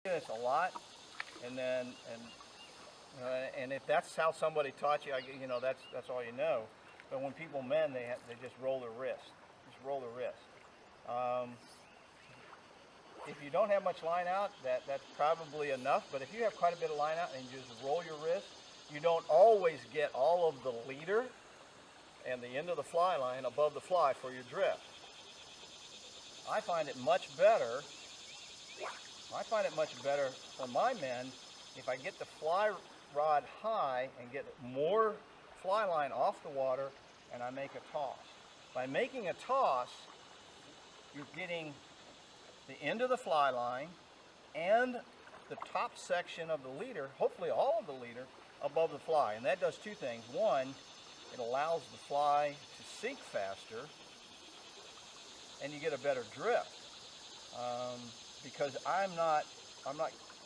It's a lot, and then and if that's how somebody taught you, you know, that's all you know. But when people mend, they just roll their wrist, just roll their wrist. If you don't have much line out, that's probably enough. But if you have quite a bit of line out and you just roll your wrist, you don't always get all of the leader and the end of the fly line above the fly for your drift. I find it much better for my mend if I get the fly rod high and get more fly line off the water and I make a toss. By making a toss, you're getting the end of the fly line and the top section of the leader, hopefully all of the leader, above the fly. And that does two things. One, it allows the fly to sink faster and you get a better drift. Because I'm not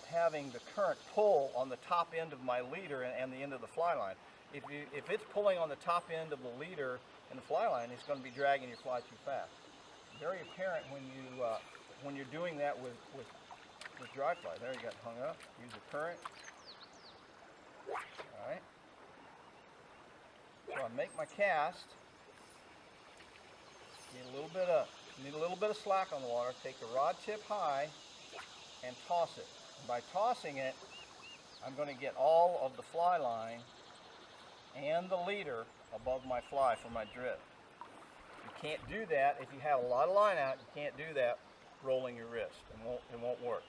having the current pull on the top end of my leader and the end of the fly line. If it's pulling on the top end of the leader and the fly line, it's going to be dragging your fly too fast. Very apparent when you're doing that with dry fly. There, you got hung up. Use the current. All right. So I make my cast. Need a little bit of slack on the water. Take the rod tip high and toss it. And by tossing it, I'm going to get all of the fly line and the leader above my fly for my drift. You can't do that if you have a lot of line out. You can't do that rolling your wrist. It won't work.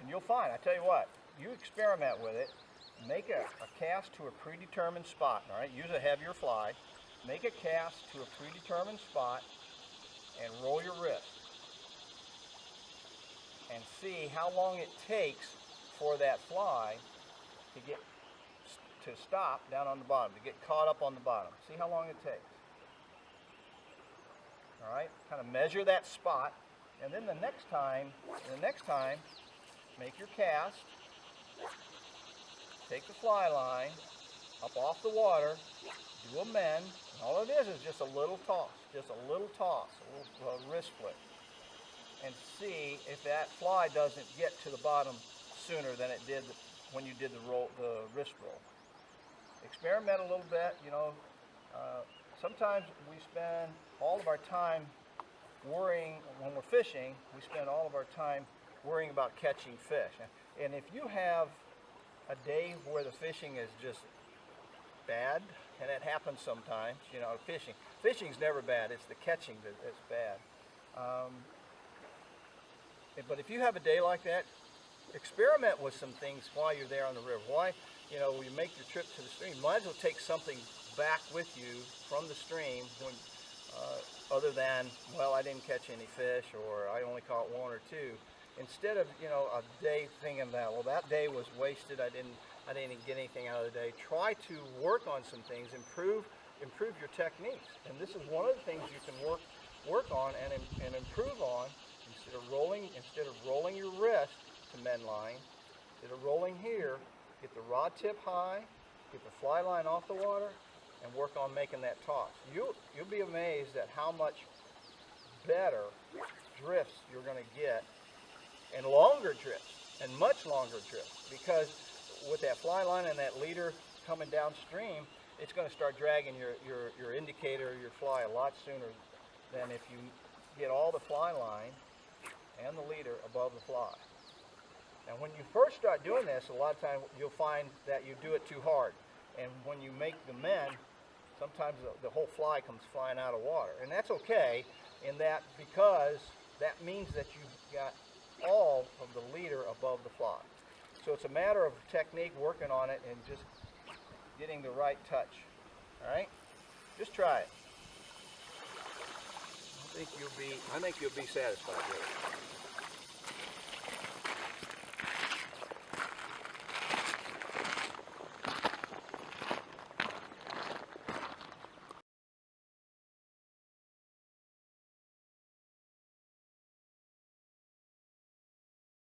And you'll find, I tell you what, you experiment with it. Make a cast to a predetermined spot. All right, use a heavier fly. Make a cast to a predetermined spot and roll your wrist. And see how long it takes for that fly to stop down on the bottom, to get caught up on the bottom. See how long it takes. All right, kind of measure that spot, and then the next time, make your cast. Take the fly line up off the water. Do a mend. All it is just a little toss, a little wrist flick. And see if that fly doesn't get to the bottom sooner than it did when you did the wrist roll. Experiment a little bit, you know. Sometimes we spend all of our time worrying, when we're fishing, we spend all of our time worrying about catching fish. And if you have a day where the fishing is just bad, and it happens sometimes, you know, fishing's never bad, it's the catching that's bad. But if you have a day like that, experiment with some things while you're there on the river. Why, you know, when you make your trip to the stream, might as well take something back with you from the stream when, other than, well, I didn't catch any fish, or I only caught one or two. Instead of, you know, a day thinking about, well, that day was wasted, I didn't get anything out of the day. Try to work on some things, improve your techniques. And this is one of the things you can work on and improve on. Instead of rolling your wrist to mend line, instead of rolling here, get the rod tip high, get the fly line off the water, and work on making that toss. You'll be amazed at how much better drifts you're going to get, and longer drifts, and much longer drifts, because with that fly line and that leader coming downstream, it's going to start dragging your indicator, your fly, a lot sooner than if you get all the fly line and the leader above the fly. And when you first start doing this, a lot of times you'll find that you do it too hard. And when you make the mend, sometimes the whole fly comes flying out of water. And that's okay, in that, because that means that you've got all of the leader above the fly. So it's a matter of technique, working on it, and just getting the right touch. All right? Just try it. I think you'll be satisfied with it.